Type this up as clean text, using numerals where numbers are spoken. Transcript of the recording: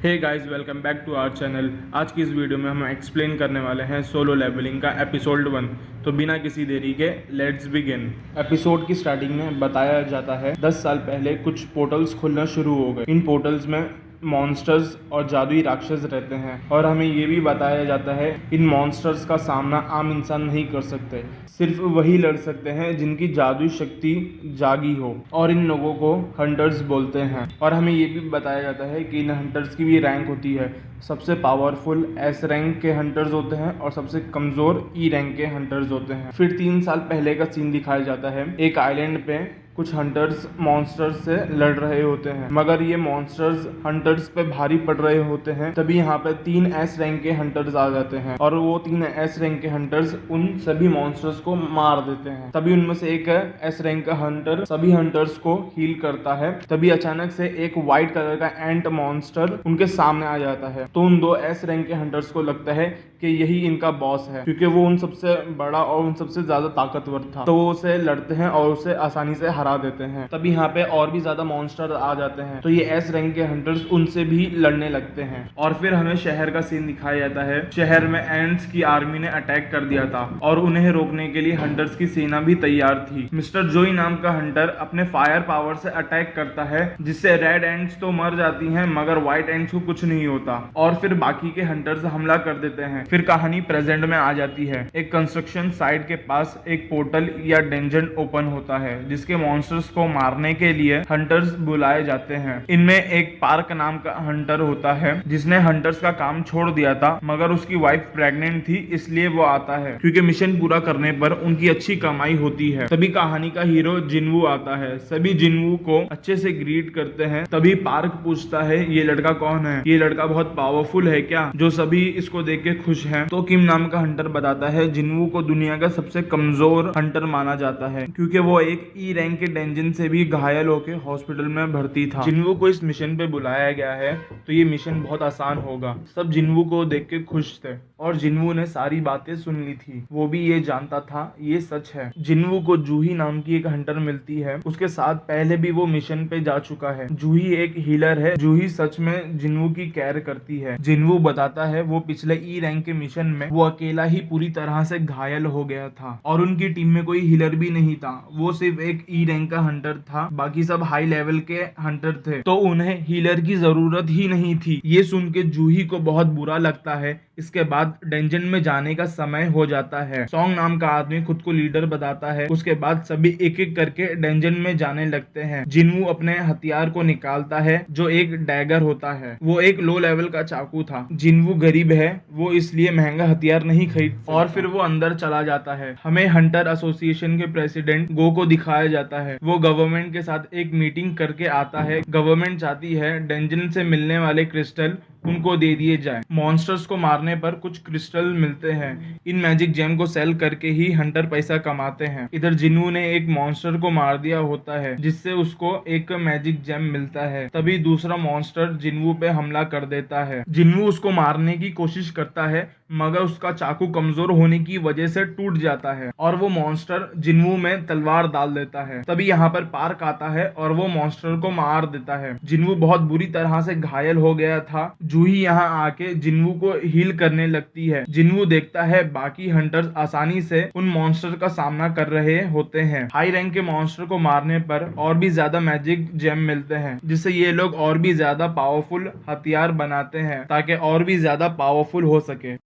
Hey guys, welcome back to our channel. आज की इस वीडियो में हम एक्सप्लेन करने वाले हैं सोलो लेवलिंग का एपिसोड 1। तो बिना किसी देरी के लेट्स बिगिन। एपिसोड की स्टार्टिंग में बताया जाता है 10 साल पहले कुछ पोर्टल्स खुलना शुरू हो गए। इन पोर्टल्स में मॉन्स्टर्स और जादुई राक्षस रहते हैं और हमें ये भी बताया जाता है इन मॉन्स्टर्स का सामना आम इंसान नहीं कर सकते, सिर्फ वही लड़ सकते हैं जिनकी जादुई शक्ति जागी हो, और इन लोगों को हंटर्स बोलते हैं। और हमें ये भी बताया जाता है कि इन हंटर्स की भी रैंक होती है। सबसे पावरफुल एस रैंक के हंटर्स होते हैं और सबसे कमज़ोर ई रैंक के हंटर्स होते हैं। फिर 3 साल पहले का सीन दिखाया जाता है। एक आइलैंड पे कुछ हंटर्स मॉन्स्टर्स से लड़ रहे होते हैं, मगर ये मॉन्स्टर्स हंटर्स पे भारी पड़ रहे होते हैं। तभी यहाँ पे 3 एस रैंक के हंटर्स आ जाते हैं और वो 3 एस रैंक के हंटर्स उन सभी मॉन्स्टर्स को मार देते हैं। तभी उनमें से एक एस रैंक का हंटर सभी हंटर्स को हील करता है। तभी अचानक से एक व्हाइट कलर का एंट मॉन्स्टर उनके सामने आ जाता है। तो उन 2 एस रैंक के हंटर्स को लगता है कि यही इनका बॉस है, क्योंकि वो उन सबसे बड़ा और उन सबसे ज्यादा ताकतवर था। तो वो उसे लड़ते हैं और उसे आसानी से हरा देते हैं। तभी यहाँ पे और भी ज्यादा मॉन्स्टर आ जाते हैं, तो ये एस रैंक के हंटर्स उनसे भी लड़ने लगते हैं। और फिर हमें शहर का सीन दिखाया जाता है। शहर में एंट्स की आर्मी ने अटैक कर दिया था और उन्हें रोकने के लिए हंटर्स की सेना भी तैयार थी। मिस्टर जोई नाम का हंटर अपने फायर पावर से अटैक करता है, जिससे रेड एंट्स तो मर जाती हैं मगर व्हाइट एंट्स को कुछ नहीं होता। और फिर बाकी के हंटर्स हमला कर देते हैं। फिर कहानी प्रेजेंट में आ जाती है। एक कंस्ट्रक्शन साइट के पास एक पोर्टल या डेंजन ओपन होता है, जिसके मॉन्स्टर्स को मारने के लिए हंटर्स बुलाए जाते हैं। इनमें एक पार्क नाम का हंटर होता है, जिसने हंटर्स का काम छोड़ दिया था, मगर उसकी वाइफ प्रेग्नेंट थी, इसलिए वो आता है क्योंकि मिशन पूरा करने पर उनकी अच्छी कमाई होती है। तभी कहानी का हीरो जिन्वू आता है। सभी जिन्वू को अच्छे से ग्रीट करते हैं। तभी पार्क पूछता है ये लड़का कौन है, ये लड़का बहुत पावरफुल है क्या, जो सभी इसको देख के खुश हैं। तो किम नाम का हंटर बताता है जिन्वू को दुनिया का सबसे कमजोर हंटर माना जाता है, क्योंकि वो एक ई रैंक के डेंजन से भी घायल होकर हॉस्पिटल में भर्ती था। जिन्वू को इस मिशन पे बुलाया गया है, तो ये मिशन बहुत आसान होगा। सब जिन्वू को देख के खुश थे और जिन्वू ने सारी बातें सुन ली थी। वो भी ये जानता था ये सच है। जिन्वू को जूही नाम की एक हंटर मिलती है। उसके साथ पहले भी वो मिशन पे जा चुका है। जूही एक हीलर है। जूही सच में जिन्वू की केयर करती है। जिन्वू बताता है वो पिछले ई रैंक के मिशन में वो अकेला ही पूरी तरह से घायल हो गया था और उनकी टीम में कोई हीलर भी नहीं था। वो सिर्फ एक ई रैंक का हंटर था, बाकी सब हाई लेवल के हंटर थे, तो उन्हें हीलर की जरूरत ही नहीं थी। ये सुन के जूही को बहुत बुरा लगता है। इसके बाद डेंजन में जाने का समय हो जाता है। सॉन्ग नाम का आदमी खुद को लीडर बताता है। उसके बाद सभी एक एक करके डेंजन में जाने लगते हैं। जिन्वू अपने हथियार को निकालता है, जो एक डैगर होता है। वो एक लो लेवल का चाकू था। जिन्वू गरीब है, वो इसलिए महंगा हथियार नहीं खरीद और फिर वो अंदर चला जाता है। हमें हंटर एसोसिएशन के प्रेसिडेंट गो को दिखाया जाता है। वो गवर्नमेंट के साथ एक मीटिंग करके आता है। गवर्नमेंट चाहती है डेंजन से मिलने वाले क्रिस्टल उनको दे दिए जाए। मॉन्स्टर्स को मारने पर कुछ क्रिस्टल मिलते हैं। इन मैजिक जेम को सेल करके ही हंटर पैसा कमाते हैं। इधर जिन्वू ने एक मॉन्स्टर को मार दिया होता है, जिससे उसको एक मैजिक जेम मिलता है। तभी दूसरा मॉन्स्टर जिन्वू पे हमला कर देता है। जिन्वू उसको मारने की कोशिश करता है, मगर उसका चाकू कमजोर होने की वजह से टूट जाता है और वो मॉन्स्टर जिन्वू में तलवार डाल देता है। तभी यहाँ पर पार्क आता है और वो मॉन्स्टर को मार देता है। जिन्वू बहुत बुरी तरह से घायल हो गया था। जूही यहाँ आके जिन्वू को हील करने लगती है। जिन्वू देखता है बाकी हंटर्स आसानी से उन मॉन्स्टर का सामना कर रहे होते हैं। हाई रैंक के मॉन्स्टर को मारने पर और भी ज्यादा मैजिक जेम मिलते हैं, जिससे ये लोग और भी ज्यादा पावरफुल हथियार बनाते हैं ताकि और भी ज्यादा पावरफुल हो सके।